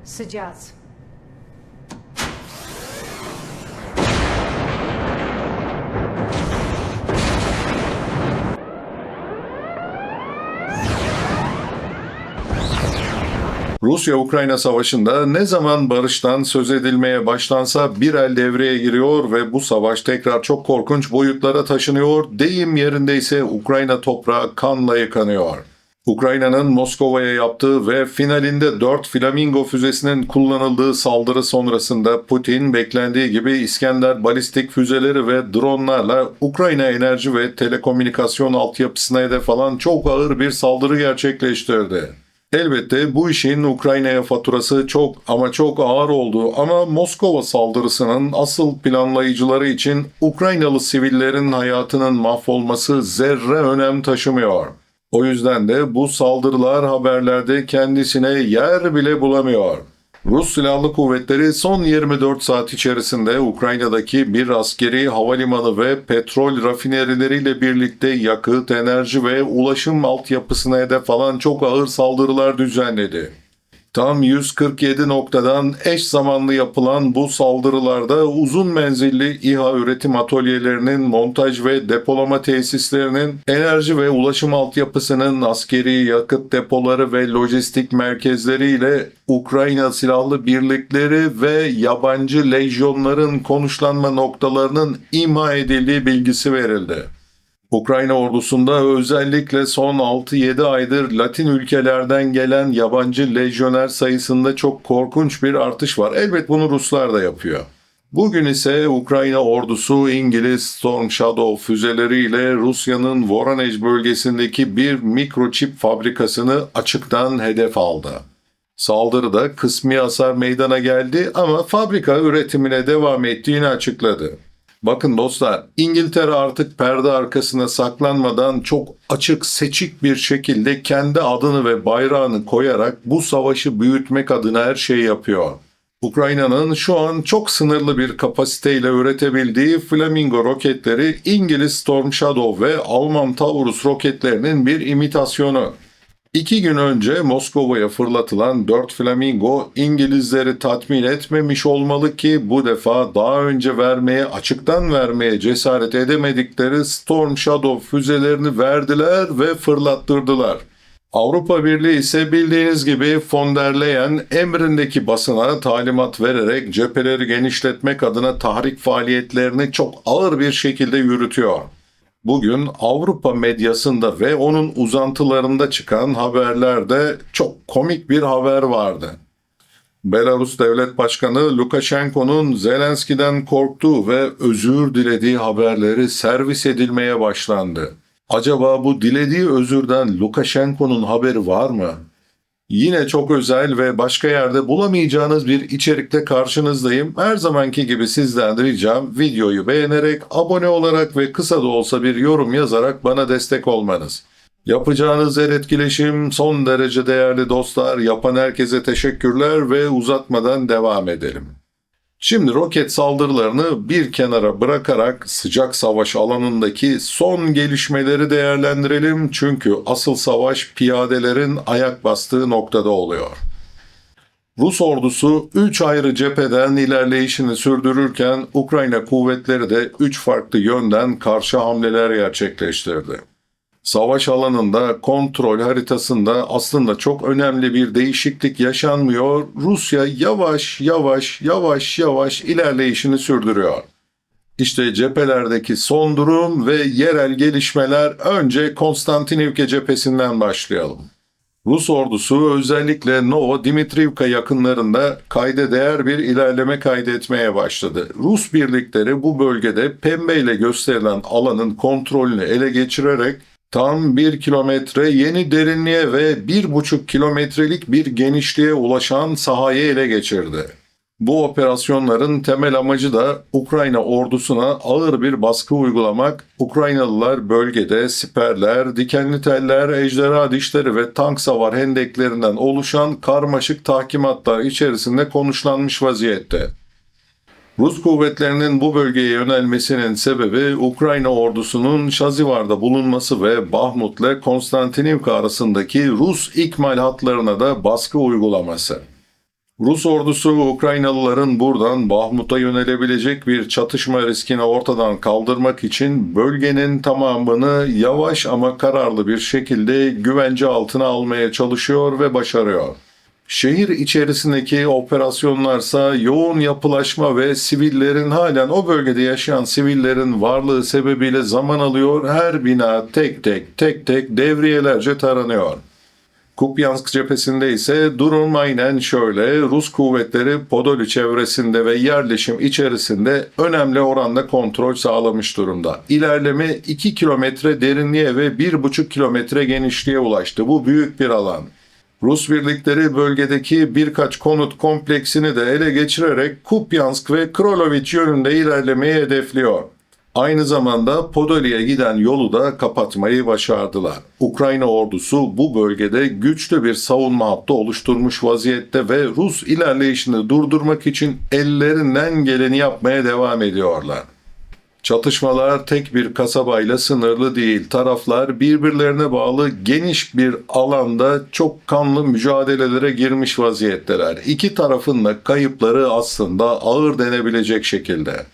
Садятся. Rusya-Ukrayna savaşında ne zaman barıştan söz edilmeye başlansa bir el devreye giriyor ve bu savaş tekrar çok korkunç boyutlara taşınıyor. Deyim yerindeyse Ukrayna toprağı kanla yıkanıyor. Ukrayna'nın Moskova'ya yaptığı ve finalinde 4 Flamingo füzesinin kullanıldığı saldırı sonrasında Putin beklendiği gibi İskender balistik füzeleri ve dronlarla Ukrayna enerji ve telekomünikasyon altyapısına hedef alan çok ağır bir saldırı gerçekleştirdi. Elbette bu işin Ukrayna'ya faturası çok ama çok ağır oldu ama Moskova saldırısının asıl planlayıcıları için Ukraynalı sivillerin hayatının mahvolması zerre önem taşımıyor. O yüzden de bu saldırılar haberlerde kendisine yer bile bulamıyor. Rus Silahlı Kuvvetleri son 24 saat içerisinde Ukrayna'daki bir askeri havalimanı ve petrol rafinerileriyle birlikte yakıt, enerji ve ulaşım altyapısına hedef alan çok ağır saldırılar düzenledi. Tam 147 noktadan eş zamanlı yapılan bu saldırılarda uzun menzilli İHA üretim atölyelerinin, montaj ve depolama tesislerinin, enerji ve ulaşım altyapısının, askeri yakıt depoları ve lojistik merkezleriyle Ukrayna Silahlı Birlikleri ve yabancı lejyonların konuşlanma noktalarının imha edildiği bilgisi verildi. Ukrayna ordusunda özellikle son 6-7 aydır Latin ülkelerden gelen yabancı lejyoner sayısında çok korkunç bir artış var. Elbet bunu Ruslar da yapıyor. Bugün ise Ukrayna ordusu İngiliz Storm Shadow füzeleriyle Rusya'nın Voronezh bölgesindeki bir mikroçip fabrikasını açıktan hedef aldı. Saldırıda kısmi hasar meydana geldi ama fabrika üretimine devam ettiğini açıkladı. Bakın dostlar, İngiltere artık perde arkasına saklanmadan çok açık, seçik bir şekilde kendi adını ve bayrağını koyarak bu savaşı büyütmek adına her şeyi yapıyor. Ukrayna'nın şu an çok sınırlı bir kapasiteyle üretebildiği Flamingo roketleri İngiliz Storm Shadow ve Alman Taurus roketlerinin bir imitasyonu. 2 gün önce Moskova'ya fırlatılan 4 Flamingo İngilizleri tatmin etmemiş olmalı ki bu defa daha önce açıktan vermeye cesaret edemedikleri Storm Shadow füzelerini verdiler ve fırlattırdılar. Avrupa Birliği ise bildiğiniz gibi von der Leyen emrindeki basına talimat vererek cepheleri genişletmek adına tahrik faaliyetlerini çok ağır bir şekilde yürütüyor. Bugün Avrupa medyasında ve onun uzantılarında çıkan haberlerde çok komik bir haber vardı. Belarus Devlet Başkanı Lukashenko'nun Zelenski'den korktuğu ve özür dilediği haberleri servis edilmeye başlandı. Acaba bu dilediği özürden Lukashenko'nun haberi var mı? Yine çok özel ve başka yerde bulamayacağınız bir içerikte karşınızdayım. Her zamanki gibi sizden ricam videoyu beğenerek, abone olarak ve kısa da olsa bir yorum yazarak bana destek olmanız. Yapacağınız her etkileşim son derece değerli dostlar. Yapan herkese teşekkürler ve uzatmadan devam edelim. Şimdi roket saldırılarını bir kenara bırakarak sıcak savaş alanındaki son gelişmeleri değerlendirelim. Çünkü asıl savaş piyadelerin ayak bastığı noktada oluyor. Rus ordusu 3 ayrı cepheden ilerleyişini sürdürürken Ukrayna kuvvetleri de 3 farklı yönden karşı hamleler gerçekleştirdi. Savaş alanında kontrol haritasında aslında çok önemli bir değişiklik yaşanmıyor. Rusya yavaş ilerleyişini sürdürüyor. İşte cephelerdeki son durum ve yerel gelişmeler. Önce Konstantinivka cephesinden başlayalım. Rus ordusu özellikle Novodimitrivka yakınlarında kayda değer bir ilerleme kaydetmeye başladı. Rus birlikleri bu bölgede pembeyle gösterilen alanın kontrolünü ele geçirerek tam 1 kilometre yeni derinliğe ve 1,5 kilometrelik bir genişliğe ulaşan sahayı ele geçirdi. Bu operasyonların temel amacı da Ukrayna ordusuna ağır bir baskı uygulamak, Ukraynalılar bölgede siperler, dikenli teller, ejderha dişleri ve tank savar hendeklerinden oluşan karmaşık tahkimatlar içerisinde konuşlanmış vaziyette. Rus kuvvetlerinin bu bölgeye yönelmesinin sebebi Ukrayna ordusunun Şazivar'da bulunması ve Bahmut ile Konstantinivka arasındaki Rus ikmal hatlarına da baskı uygulaması. Rus ordusu Ukraynalıların buradan Bahmut'a yönelebilecek bir çatışma riskini ortadan kaldırmak için bölgenin tamamını yavaş ama kararlı bir şekilde güvence altına almaya çalışıyor ve başarıyor. Şehir içerisindeki operasyonlarsa yoğun yapılaşma ve sivillerin halen o bölgede yaşayan sivillerin varlığı sebebiyle zaman alıyor. Her bina tek tek devriyelerce taranıyor. Kupyansk cephesinde ise durum aynen şöyle. Rus kuvvetleri Podoli çevresinde ve yerleşim içerisinde önemli oranda kontrol sağlamış durumda. İlerleme 2 kilometre derinliğe ve 1,5 kilometre genişliğe ulaştı. Bu büyük bir alan. Rus birlikleri bölgedeki birkaç konut kompleksini de ele geçirerek Kupyansk ve Kroloviç yönünde ilerlemeyi hedefliyor. Aynı zamanda Podoli'ye giden yolu da kapatmayı başardılar. Ukrayna ordusu bu bölgede güçlü bir savunma hattı oluşturmuş vaziyette ve Rus ilerleyişini durdurmak için ellerinden geleni yapmaya devam ediyorlar. Çatışmalar tek bir kasabayla sınırlı değil. Taraflar birbirlerine bağlı geniş bir alanda çok kanlı mücadelelere girmiş vaziyetteler. İki tarafın da kayıpları aslında ağır denebilecek şekilde.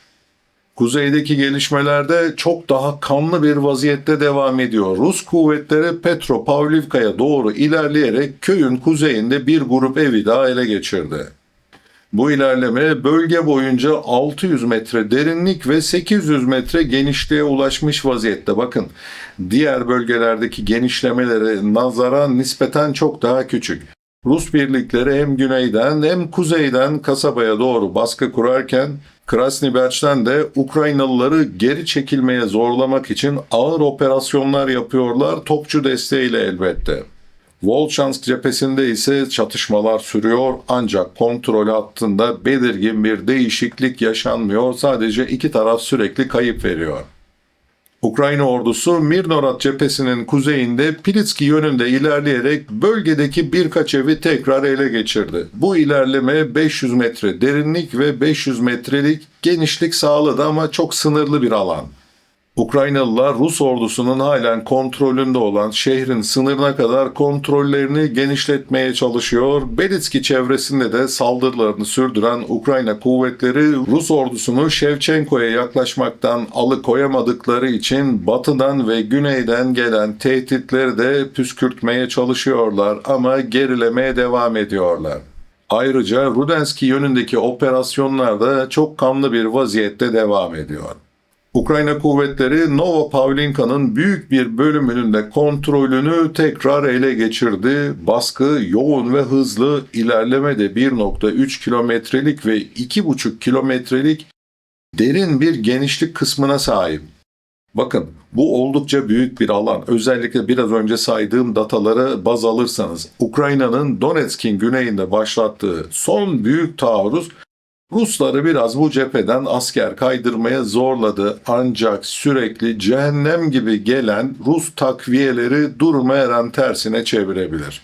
Kuzeydeki gelişmelerde çok daha kanlı bir vaziyette devam ediyor. Rus kuvvetleri Petropavlivka'ya doğru ilerleyerek köyün kuzeyinde bir grup evi daha ele geçirdi. Bu ilerleme bölge boyunca 600 metre derinlik ve 800 metre genişliğe ulaşmış vaziyette. Bakın, diğer bölgelerdeki genişlemelere nazaran nispeten çok daha küçük. Rus birlikleri hem güneyden hem kuzeyden kasabaya doğru baskı kurarken Krasniberç'ten de Ukraynalıları geri çekilmeye zorlamak için ağır operasyonlar yapıyorlar, topçu desteğiyle elbette. Volchansk cephesinde ise çatışmalar sürüyor ancak kontrol hattında belirgin bir değişiklik yaşanmıyor, sadece iki taraf sürekli kayıp veriyor. Ukrayna ordusu Mirnorod cephesinin kuzeyinde Pilitski yönünde ilerleyerek bölgedeki birkaç evi tekrar ele geçirdi. Bu ilerleme 500 metre derinlik ve 500 metrelik genişlik sağladı ama çok sınırlı bir alan. Ukraynalılar Rus ordusunun halen kontrolünde olan şehrin sınırına kadar kontrollerini genişletmeye çalışıyor. Belitski çevresinde de saldırılarını sürdüren Ukrayna kuvvetleri Rus ordusunu Şevçenko'ya yaklaşmaktan alıkoyamadıkları için batıdan ve güneyden gelen tehditleri de püskürtmeye çalışıyorlar ama gerilemeye devam ediyorlar. Ayrıca Rudenski yönündeki operasyonlar da çok kanlı bir vaziyette devam ediyor. Ukrayna kuvvetleri Novopavlinka'nın büyük bir bölümünün de kontrolünü tekrar ele geçirdi. Baskı yoğun ve hızlı, ilerleme de 1,3 kilometrelik ve 2,5 kilometrelik derin bir genişlik kısmına sahip. Bakın, bu oldukça büyük bir alan. Özellikle biraz önce saydığım dataları baz alırsanız Ukrayna'nın Donetsk'in güneyinde başlattığı son büyük taarruz Rusları biraz bu cepheden asker kaydırmaya zorladı ancak sürekli cehennem gibi gelen Rus takviyeleri durumu her an tersine çevirebilir.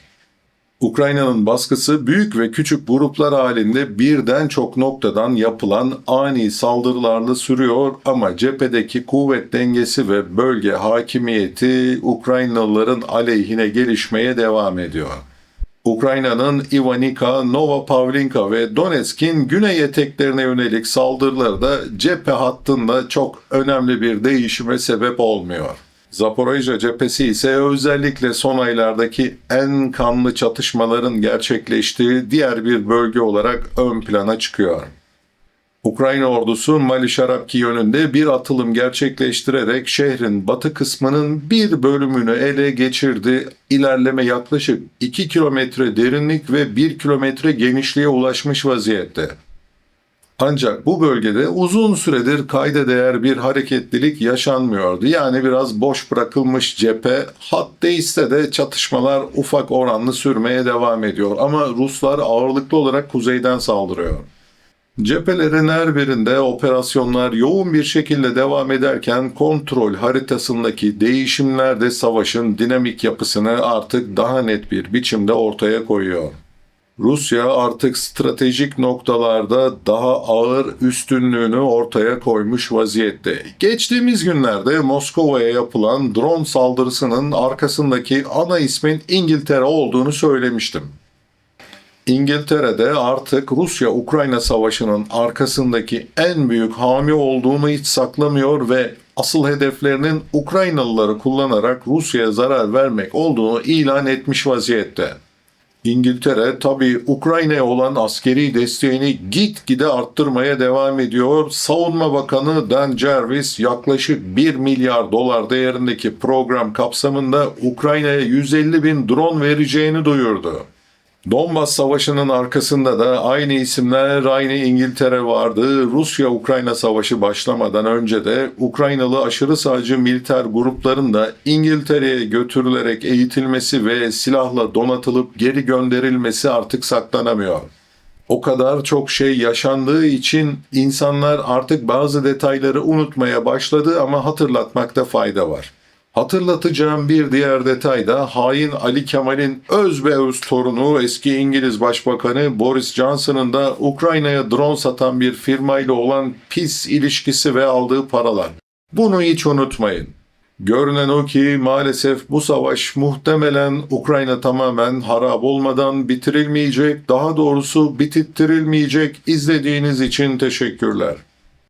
Ukrayna'nın baskısı büyük ve küçük gruplar halinde birden çok noktadan yapılan ani saldırılarla sürüyor ama cephedeki kuvvet dengesi ve bölge hakimiyeti Ukraynalıların aleyhine gelişmeye devam ediyor. Ukrayna'nın Ivanica, Novopavlinka ve Donetsk'in güney eteklerine yönelik saldırıları da cephe hattında çok önemli bir değişime sebep olmuyor. Zaporojye cephesi ise özellikle son aylardaki en kanlı çatışmaların gerçekleştiği diğer bir bölge olarak ön plana çıkıyor. Ukrayna ordusu Malişarapki yönünde bir atılım gerçekleştirerek şehrin batı kısmının bir bölümünü ele geçirdi. İlerleme yaklaşık 2 kilometre derinlik ve 1 kilometre genişliğe ulaşmış vaziyette. Ancak bu bölgede uzun süredir kayda değer bir hareketlilik yaşanmıyordu. Yani biraz boş bırakılmış cephe, hat değişse de çatışmalar ufak oranlı sürmeye devam ediyor. Ama Ruslar ağırlıklı olarak kuzeyden saldırıyor. Cephelerin her birinde operasyonlar yoğun bir şekilde devam ederken kontrol haritasındaki değişimler de savaşın dinamik yapısını artık daha net bir biçimde ortaya koyuyor. Rusya artık stratejik noktalarda daha ağır üstünlüğünü ortaya koymuş vaziyette. Geçtiğimiz günlerde Moskova'ya yapılan drone saldırısının arkasındaki ana ismin İngiltere olduğunu söylemiştim. İngiltere'de artık Rusya-Ukrayna savaşının arkasındaki en büyük hami olduğunu hiç saklamıyor ve asıl hedeflerinin Ukraynalıları kullanarak Rusya'ya zarar vermek olduğunu ilan etmiş vaziyette. İngiltere tabii Ukrayna'ya olan askeri desteğini gitgide arttırmaya devam ediyor. Savunma Bakanı Dan Jarvis yaklaşık 1 milyar dolar değerindeki program kapsamında Ukrayna'ya 150 bin drone vereceğini duyurdu. Donbas Savaşı'nın arkasında da aynı isimler, aynı İngiltere vardı. Rusya-Ukrayna Savaşı başlamadan önce de Ukraynalı aşırı sağcı militer grupların da İngiltere'ye götürülerek eğitilmesi ve silahla donatılıp geri gönderilmesi artık saklanamıyor. O kadar çok şey yaşandığı için insanlar artık bazı detayları unutmaya başladı ama hatırlatmakta fayda var. Hatırlatacağım bir diğer detay da hain Ali Kemal'in özbeöz torunu eski İngiliz Başbakanı Boris Johnson'ın da Ukrayna'ya drone satan bir firmayla olan pis ilişkisi ve aldığı paralar. Bunu hiç unutmayın. Görünen o ki maalesef bu savaş muhtemelen Ukrayna tamamen harap olmadan bitirilmeyecek, daha doğrusu bitirttirilmeyecek. İzlediğiniz için teşekkürler.